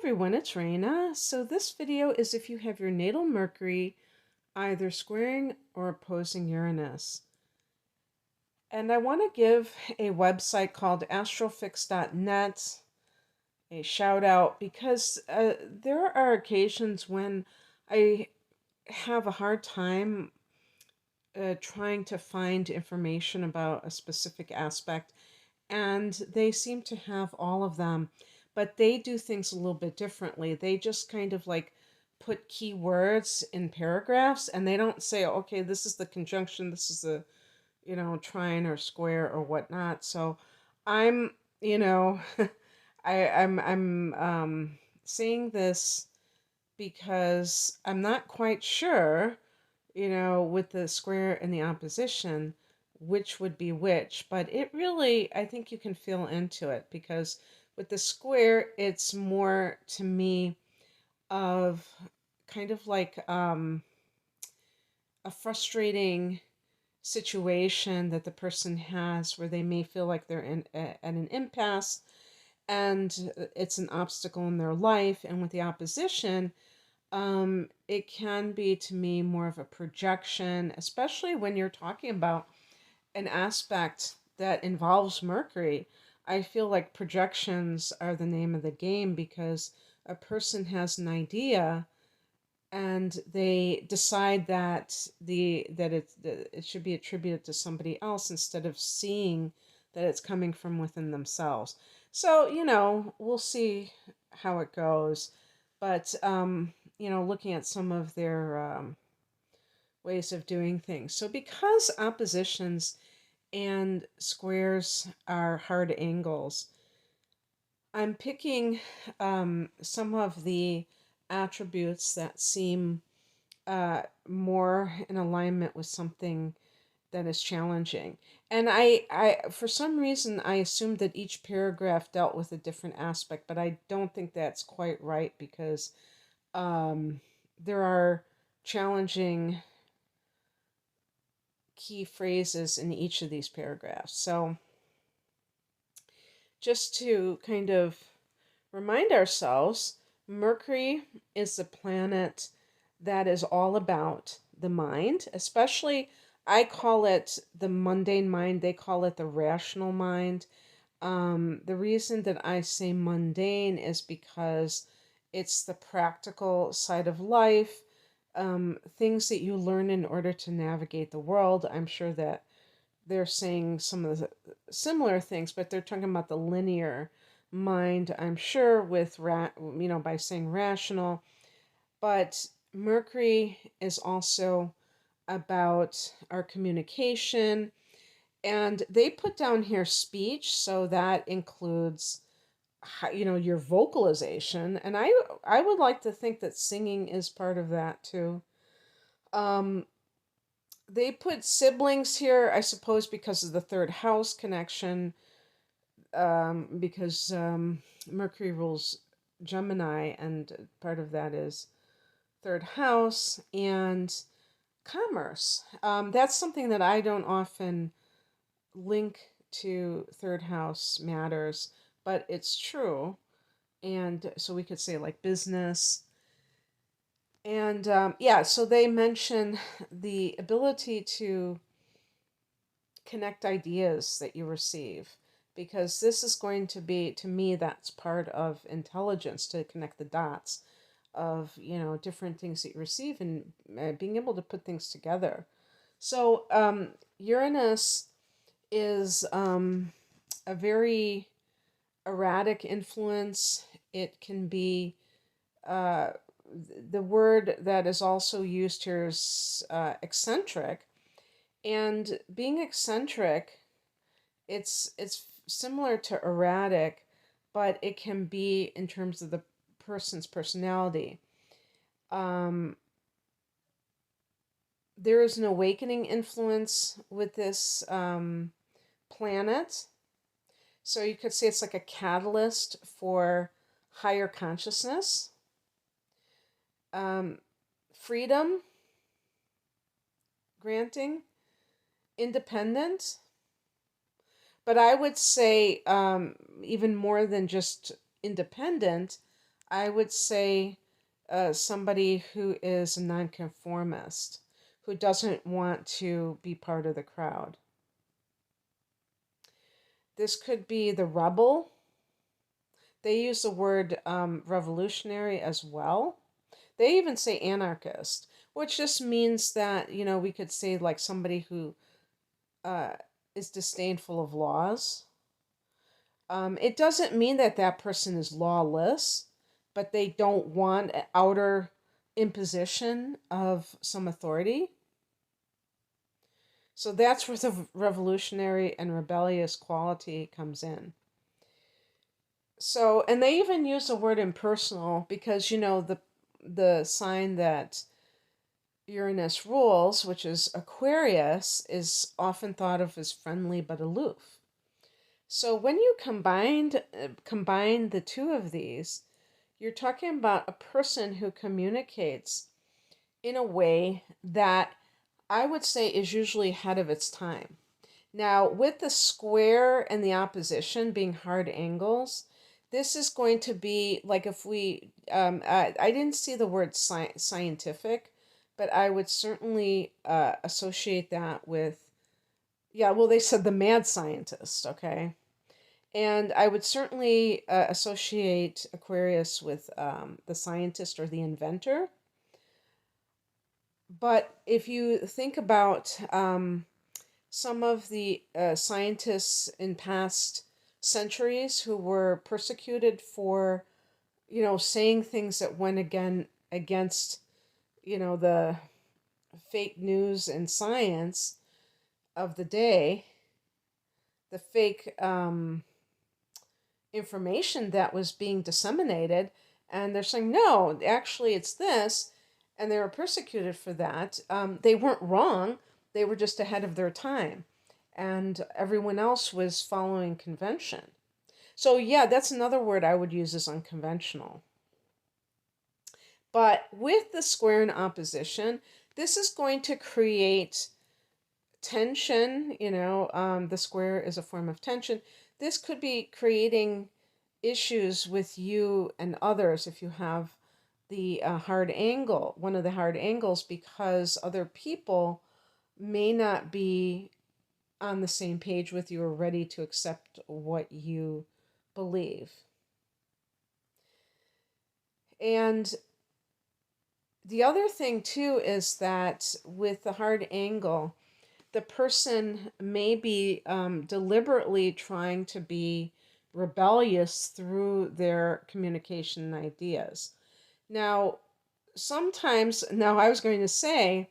everyone, it's Raina. So this video is if you have your natal Mercury either squaring or opposing Uranus. And I want to give a website called astrofix.net a shout out because there are occasions when I have a hard time trying to find information about a specific aspect, and they seem to have all of them, but they do things a little bit differently. They just kind of like put keywords in paragraphs, and they don't say, okay, this is the conjunction, this is the, trine or square or whatnot. So I'm, you know, I'm saying this because I'm not quite sure, with the square and the opposition, which would be which. But it really, I think you can feel into it because with the square, it's more to me of kind of like a frustrating situation that the person has where they may feel like they're at an impasse and it's an obstacle in their life. And with the opposition, it can be to me more of a projection, especially when you're talking about an aspect that involves Mercury. I feel like projections are the name of the game because a person has an idea and they decide that it should be attributed to somebody else instead of seeing that it's coming from within themselves. So, we'll see how it goes. But looking at some of their ways of doing things. So because oppositions and squares are hard angles, I'm picking some of the attributes that seem more in alignment with something that is challenging. And for some reason, I assumed that each paragraph dealt with a different aspect, but I don't think that's quite right because there are challenging key phrases in each of these paragraphs. So just to kind of remind ourselves, Mercury is the planet that is all about the mind, especially I call it the mundane mind. They call it the rational mind. The reason that I say mundane is because it's the practical side of life, things that you learn in order to navigate the world. I'm sure that they're saying some of the similar things, but they're talking about the linear mind, I'm sure, with by saying rational. But Mercury is also about our communication, and they put down here speech, so that includes your vocalization, and I would like to think that singing is part of that too. Um, they put siblings here, I suppose, because of the third house connection, because Mercury rules Gemini, and part of that is third house and commerce. That's something that I don't often link to third house matters, but it's true. And so we could say like business. And so they mention the ability to connect ideas that you receive, because this is going to be, to me, that's part of intelligence, to connect the dots of different things that you receive and being able to put things together. So Uranus is a very erratic influence. It can be the word that is also used here is eccentric. And being eccentric, it's similar to erratic, but it can be in terms of the person's personality. There is an awakening influence with this planet. So you could say it's like a catalyst for higher consciousness. Freedom granting, independent. But I would say even more than just independent, I would say somebody who is a nonconformist, who doesn't want to be part of the crowd. This could be the rebel. They use the word revolutionary as well. They even say anarchist, which just means that, we could say like somebody who uh, is disdainful of laws. It doesn't mean that that person is lawless, but they don't want an outer imposition of some authority. So that's where the revolutionary and rebellious quality comes in. So, and they even use the word impersonal because, the sign that Uranus rules, which is Aquarius, is often thought of as friendly but aloof. So when you combine the two of these, you're talking about a person who communicates in a way that I would say is usually ahead of its time. Now, with the square and the opposition being hard angles, this is going to be like if I didn't see the word scientific, but I would certainly associate that with, yeah, well, they said the mad scientist, okay? And I would certainly associate Aquarius with the scientist or the inventor. But if you think about some of the scientists in past centuries who were persecuted for, saying things that went against, the fake news and science of the day, the fake information that was being disseminated, and they're saying, no, actually it's this, and they were persecuted for that. They weren't wrong, they were just ahead of their time, and everyone else was following convention. So, yeah, that's another word I would use, is unconventional. But with the square in opposition, this is going to create tension. The square is a form of tension. This could be creating issues with you and others if you have the one of the hard angles, because other people may not be on the same page with you or ready to accept what you believe. And the other thing too is that with the hard angle, the person may be deliberately trying to be rebellious through their communication ideas. Now, I was going to say,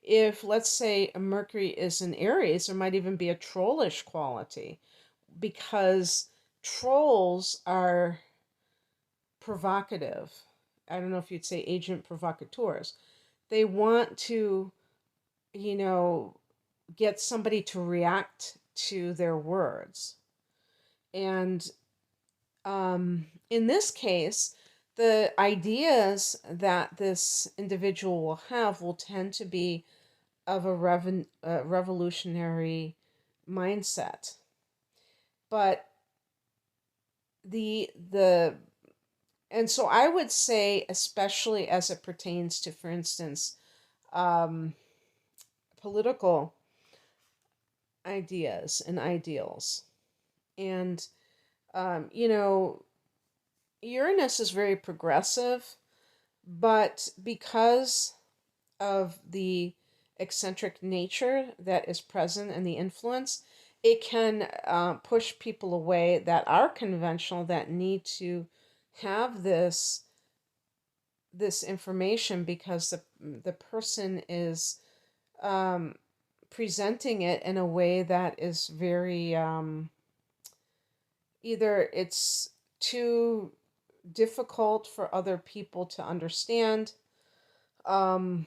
if let's say a Mercury is in Aries, there might even be a trollish quality, because trolls are provocative. I don't know if you'd say agent provocateurs. They want to, you know, get somebody to react to their words. And in this case, the ideas that this individual will have will tend to be of a revolutionary mindset. But the and so I would say, especially as it pertains to, for instance, um, political ideas and ideals. And, you know, Uranus is very progressive, but because of the eccentric nature that is present and the influence, it can push people away that are conventional, that need to have this information, because the person is um, presenting it in a way that is very either it's too difficult for other people to understand. Um,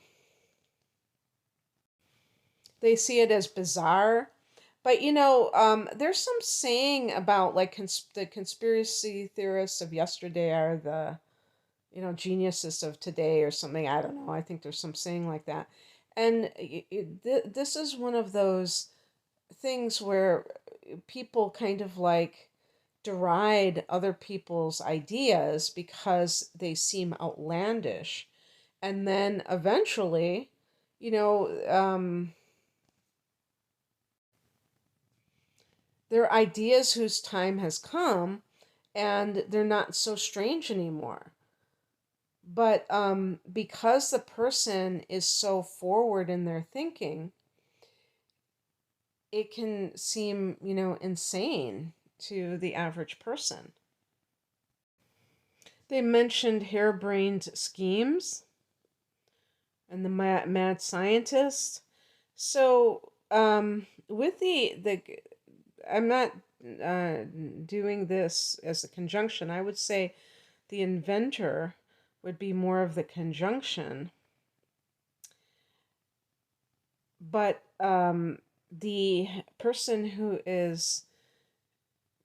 they see it as bizarre. But there's some saying about like the conspiracy theorists of yesterday are the geniuses of today or something. I don't know. I think there's some saying like that. And this is one of those things where people kind of like deride other people's ideas because they seem outlandish. And then eventually, you know, they're ideas whose time has come and they're not so strange anymore. But because the person is so forward in their thinking, it can seem, insane to the average person. They mentioned harebrained schemes and the mad scientist. So, with the I'm not uh, doing this as a conjunction. I would say the inventor would be more of the conjunction, but the person who is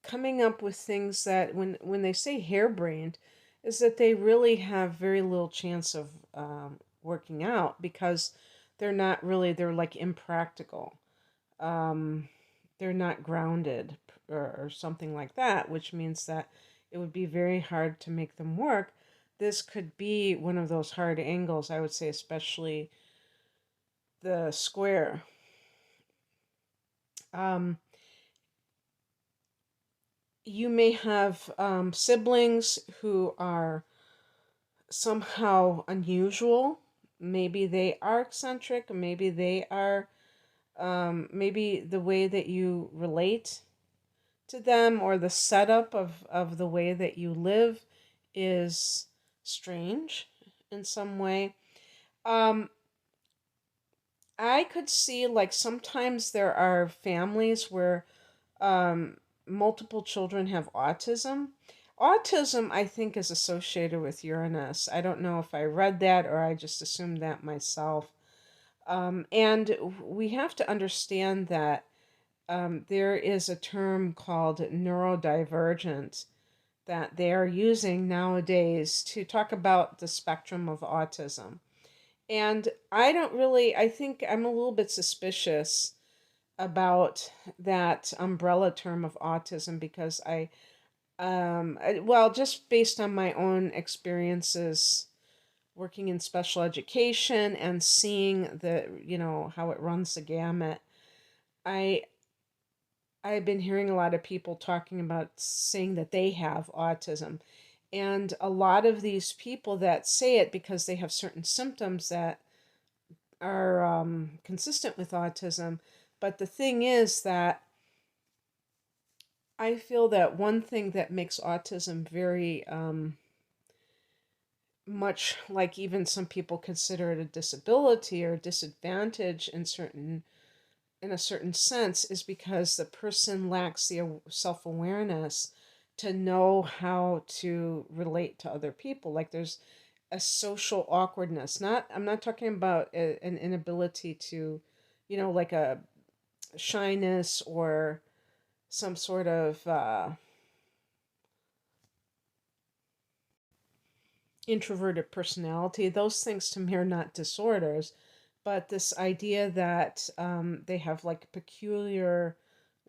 coming up with things that when they say harebrained is that they really have very little chance of working out because they're not really, they're like impractical. um, they're not grounded, or something like that, which means that it would be very hard to make them work. This could be one of those hard angles, I would say, especially the square. um, you may have siblings who are somehow unusual. Maybe they are eccentric, maybe they are, maybe the way that you relate to them or the setup of the way that you live is strange in some way. Um, I could see, like, sometimes there are families where multiple children have autism. Autism, I think, is associated with Uranus. I don't know if I read that or I just assumed that myself. And we have to understand that there is a term called neurodivergence that they are using nowadays to talk about the spectrum of autism. And I don't really, I think I'm a little bit suspicious about that umbrella term of autism because well, just based on my own experiences working in special education and seeing how it runs the gamut. I I've been hearing a lot of people talking about saying that they have autism. And a lot of these people that say it because they have certain symptoms that are consistent with autism. But the thing is that I feel that one thing that makes autism very much like, even some people consider it a disability or a disadvantage in a certain sense, is because the person lacks the self-awareness to know how to relate to other people. Like, there's a social awkwardness. I'm not talking about an inability to, like a shyness or some sort of introverted personality. Those things to me are not disorders, but this idea that they have like peculiar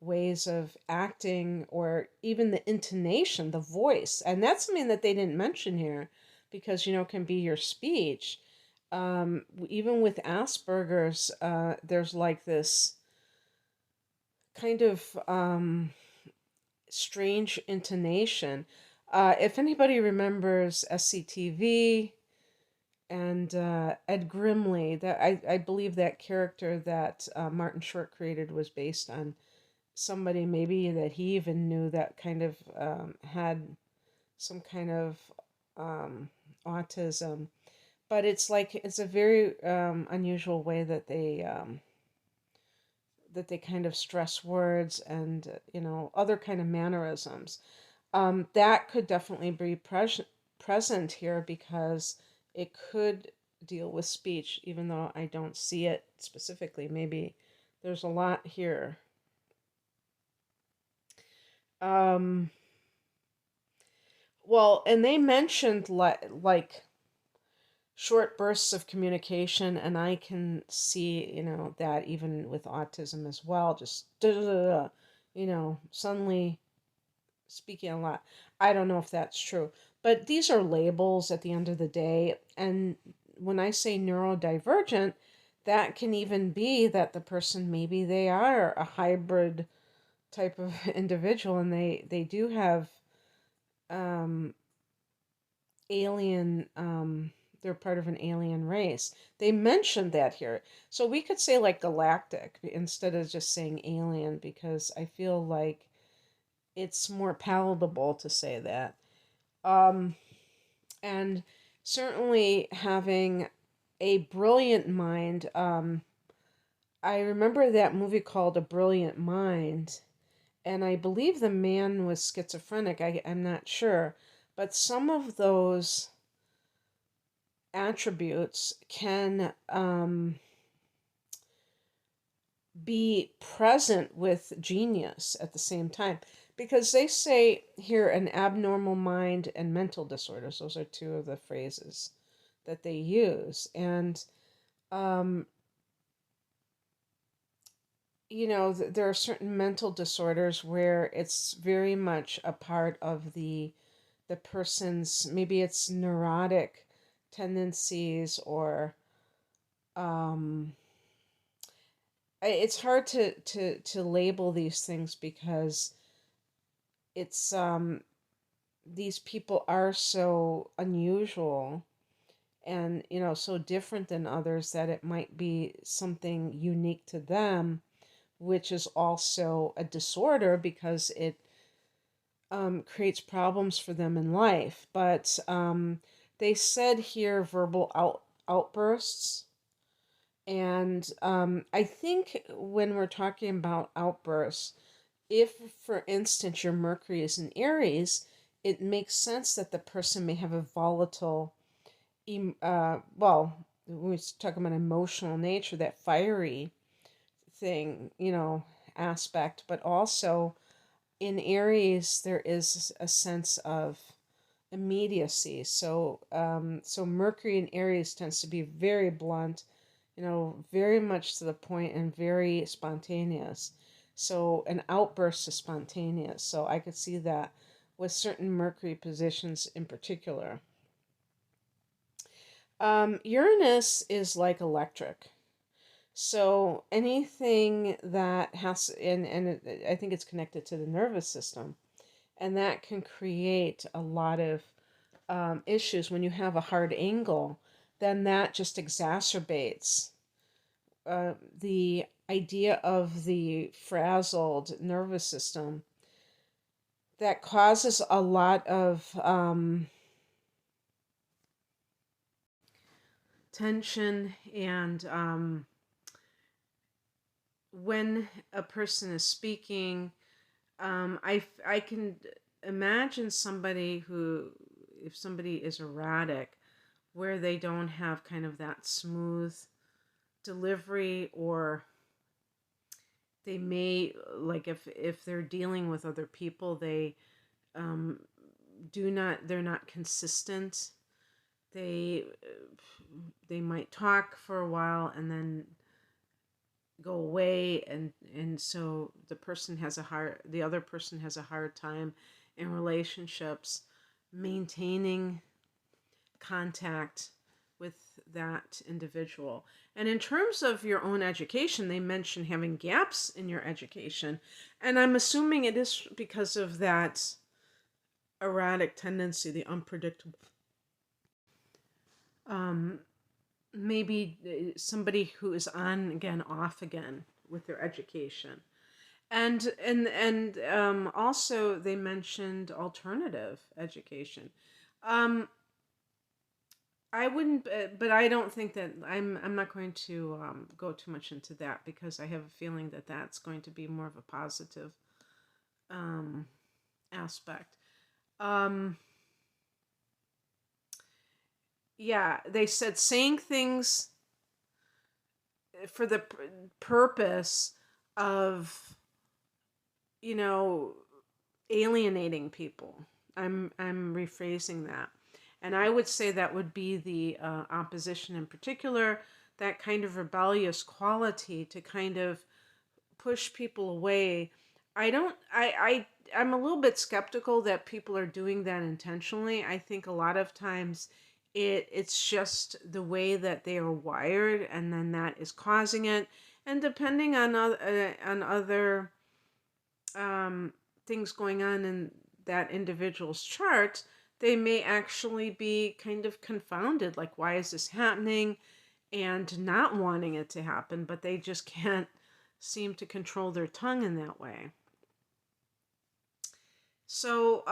ways of acting, or even the intonation, the voice. And that's something that they didn't mention here because, it can be your speech. Even with Asperger's, there's like this kind of strange intonation. If anybody remembers SCTV and Ed Grimley, that I believe that character that Martin Short created was based on somebody maybe that he even knew that kind of had some kind of um, autism. But it's like, it's a very unusual way that they kind of stress words and other kind of mannerisms. That could definitely be present here because it could deal with speech, even though I don't see it specifically. Maybe there's a lot here. Um, well, and they mentioned like short bursts of communication, and I can see, that even with autism as well, just suddenly speaking a lot. I don't know if that's true. But these are labels at the end of the day. And when I say neurodivergent, that can even be that the person, maybe they are a hybrid type of individual, and they do have um, alien, they're part of an alien race. They mentioned that here. So we could say like galactic instead of just saying alien, because I feel like it's more palatable to say that. Um, and certainly having a brilliant mind. I remember that movie called A Brilliant Mind, and I believe the man was schizophrenic. I'm not sure. But some of those attributes can be present with genius at the same time. Because they say here an abnormal mind and mental disorders, those are two of the phrases that they use. And, um, there are certain mental disorders where it's very much a part of the person's, maybe it's neurotic tendencies, or um, it's hard to label these things, because it's these people are so unusual and so different than others, that it might be something unique to them, which is also a disorder, because it creates problems for them in life. But they said here verbal outbursts. And I think when we're talking about outbursts, if, for instance, your Mercury is in Aries, it makes sense that the person may have a volatile, well, when we talk about emotional nature, that fiery thing, aspect, but also in Aries, there is a sense of immediacy. So Mercury in Aries tends to be very blunt, very much to the point and very spontaneous. So an outburst is spontaneous. So I could see that with certain Mercury positions in particular. Uranus is like electric. So anything that has, I think it's connected to the nervous system, and that can create a lot of issues. When you have a hard angle, then that just exacerbates the idea of the frazzled nervous system, that causes a lot of tension. And when a person is speaking, I can imagine somebody who, if somebody is erratic, where they don't have kind of that smooth delivery, or they may, like, if they're dealing with other people, they um, they're not consistent. They they might talk for a while and then go away, and so the other person has a hard time in relationships maintaining contact with that individual. And in terms of your own education, they mention having gaps in your education, and I'm assuming it is because of that erratic tendency, the unpredictable. um Maybe somebody who is on again, off again with their education. And also they mentioned alternative education. um I wouldn't, but I don't think that I'm not going to go too much into that, because I have a feeling that that's going to be more of a positive um aspect. um yeah, they said saying things for the purpose of, you know, alienating people. I'm rephrasing that. And I would say that would be the opposition in particular, that kind of rebellious quality to kind of push people away. I don't, I'm a little bit skeptical that people are doing that intentionally. I think a lot of times it's just the way that they are wired, and then that is causing it. And depending on other um, things going on in that individual's chart, they may actually be kind of confounded, like, why is this happening? And not wanting it to happen, but they just can't seem to control their tongue in that way. So,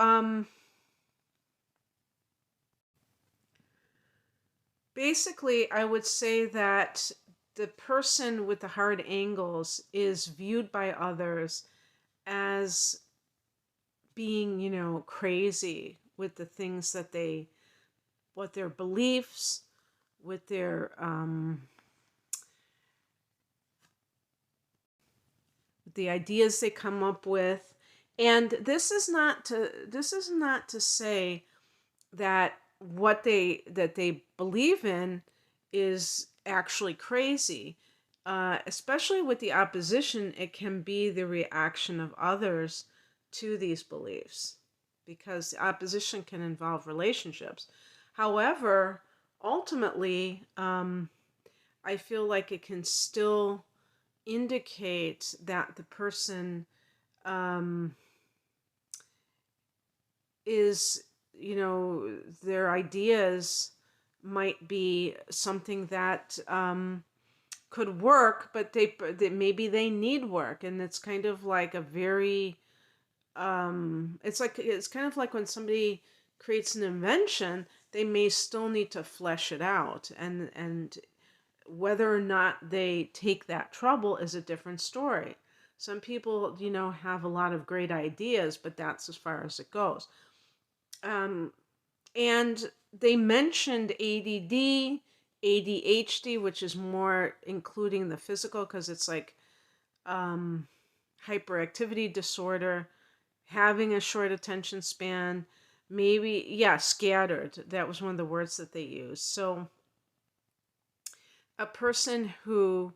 basically, I would say that the person with the hard angles is viewed by others as being, crazy with the things that what their beliefs, with the ideas they come up with. And this is not to say that that they believe in is actually crazy. Especially with the opposition, it can be the reaction of others to these beliefs, because the opposition can involve relationships. However, ultimately, I feel like it can still indicate that the person um, is, their ideas might be something that could work, but maybe they need work, and it's kind of like a very it's kind of like when somebody creates an invention, they may still need to flesh it out, and whether or not they take that trouble is a different story. Some people, have a lot of great ideas, but that's as far as it goes. Um, and they mentioned ADD, ADHD, which is more including the physical, because it's like um, hyperactivity disorder, having a short attention span, maybe, yeah, scattered. That was one of the words that they used. So a person who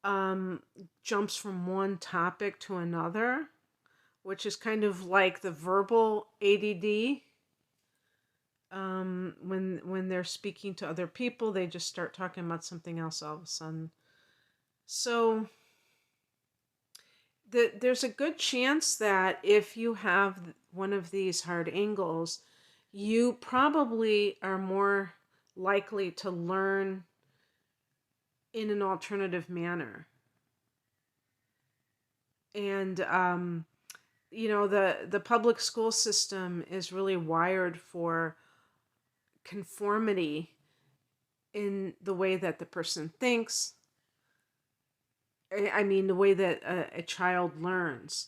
um, jumps from one topic to another, which is kind of like the verbal ADD. When they're speaking to other people, they just start talking about something else all of a sudden. So there's a good chance that if you have one of these hard angles, you probably are more likely to learn in an alternative manner. And the public school system is really wired for conformity in the way that the person thinks. I mean, the way that a child learns.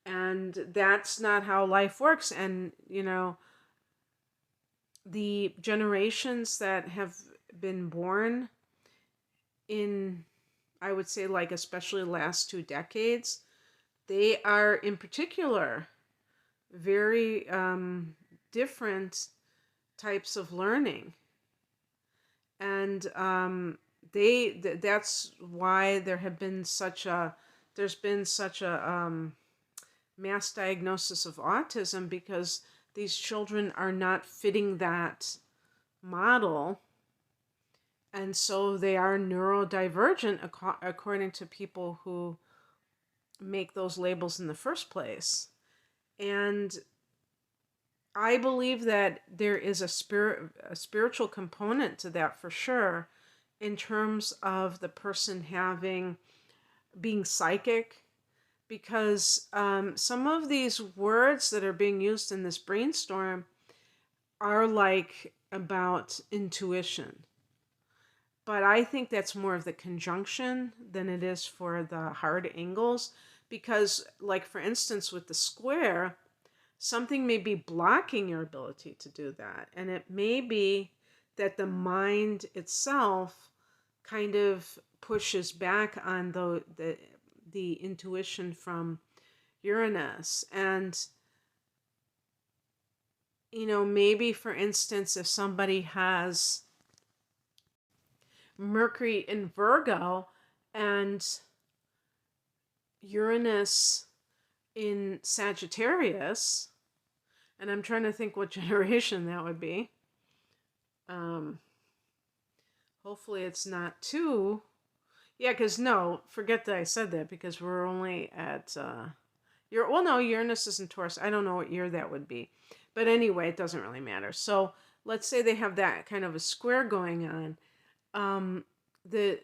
And that's not how life works. And, the generations that have been born in, I would say, like, especially the last 2 decades, they are in particular very different types of learning. And that's why there's been such a mass diagnosis of autism, because these children are not fitting that model, and so they are neurodivergent according to people who make those labels in the first place. And I believe that there is a spiritual component to that for sure, in terms of the person being psychic, because some of these words that are being used in this brainstorm are like about intuition. But I think that's more of the conjunction than it is for the hard angles, because, like, for instance, with the square, something may be blocking your ability to do that. And it may be that the mind itself kind of pushes back on the intuition from Uranus. And, maybe, for instance, if somebody has Mercury in Virgo and Uranus in Sagittarius, and I'm trying to think what generation that would be. Hopefully it's not too. Yeah, because no, forget that I said that, because we're only at well, no, Uranus is in Taurus. I don't know what year that would be, but anyway, it doesn't really matter. So let's say they have that kind of a square going on. The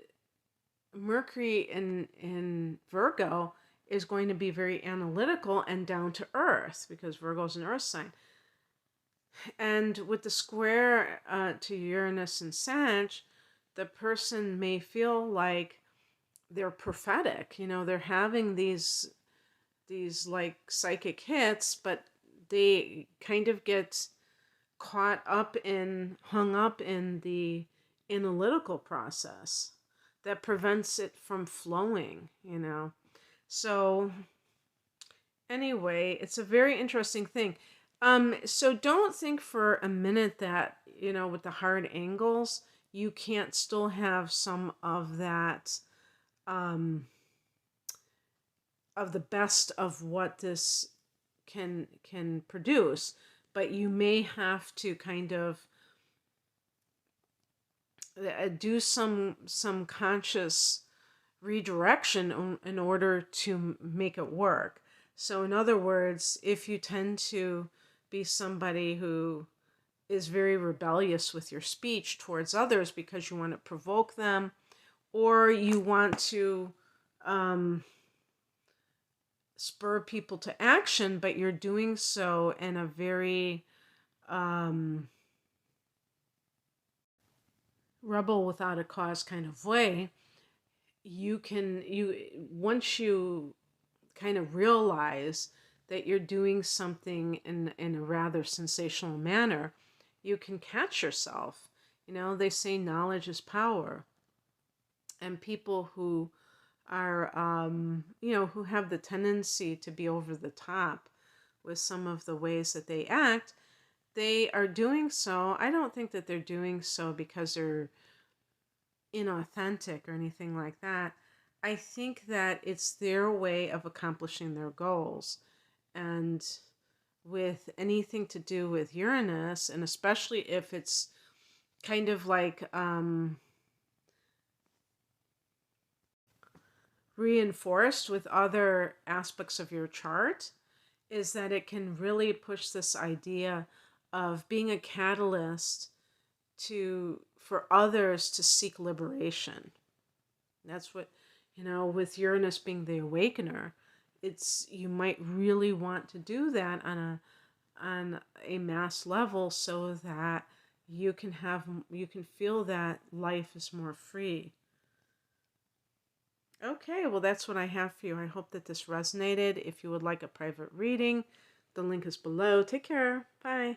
Mercury in Virgo is going to be very analytical and down to earth, because Virgo's an earth sign. And with the square to Uranus and Sag, the person may feel like they're prophetic. You know, they're having these like psychic hits, but they kind of get hung up in the analytical process that prevents it from flowing, you know. So anyway, it's a very interesting thing. So don't think for a minute that, you know, with the hard angles, you can't still have some of that, of the best of what this can produce, but you may have to kind of do some conscious redirection in order to make it work. So in other words, if you tend to be somebody who is very rebellious with your speech towards others because you want to provoke them, or you want to spur people to action, but you're doing so in a very rebel without a cause kind of way, you once you kind of realize that you're doing something in a rather sensational manner, you can catch yourself. You know, they say knowledge is power. And people who are, you know, who have the tendency to be over the top with some of the ways that they act, they are doing so. I don't think that they're doing so because they're inauthentic or anything like that. I think that it's their way of accomplishing their goals. And with anything to do with Uranus, and especially if it's kind of like reinforced with other aspects of your chart, is that it can really push this idea of being a catalyst for others to seek liberation. That's what, you know, with Uranus being the awakener, it's, you might really want to do that on a mass level, so that you can feel that life is more free. Okay, well, that's what I have for you. I hope that this resonated. If you would like a private reading, the link is below. Take care. Bye.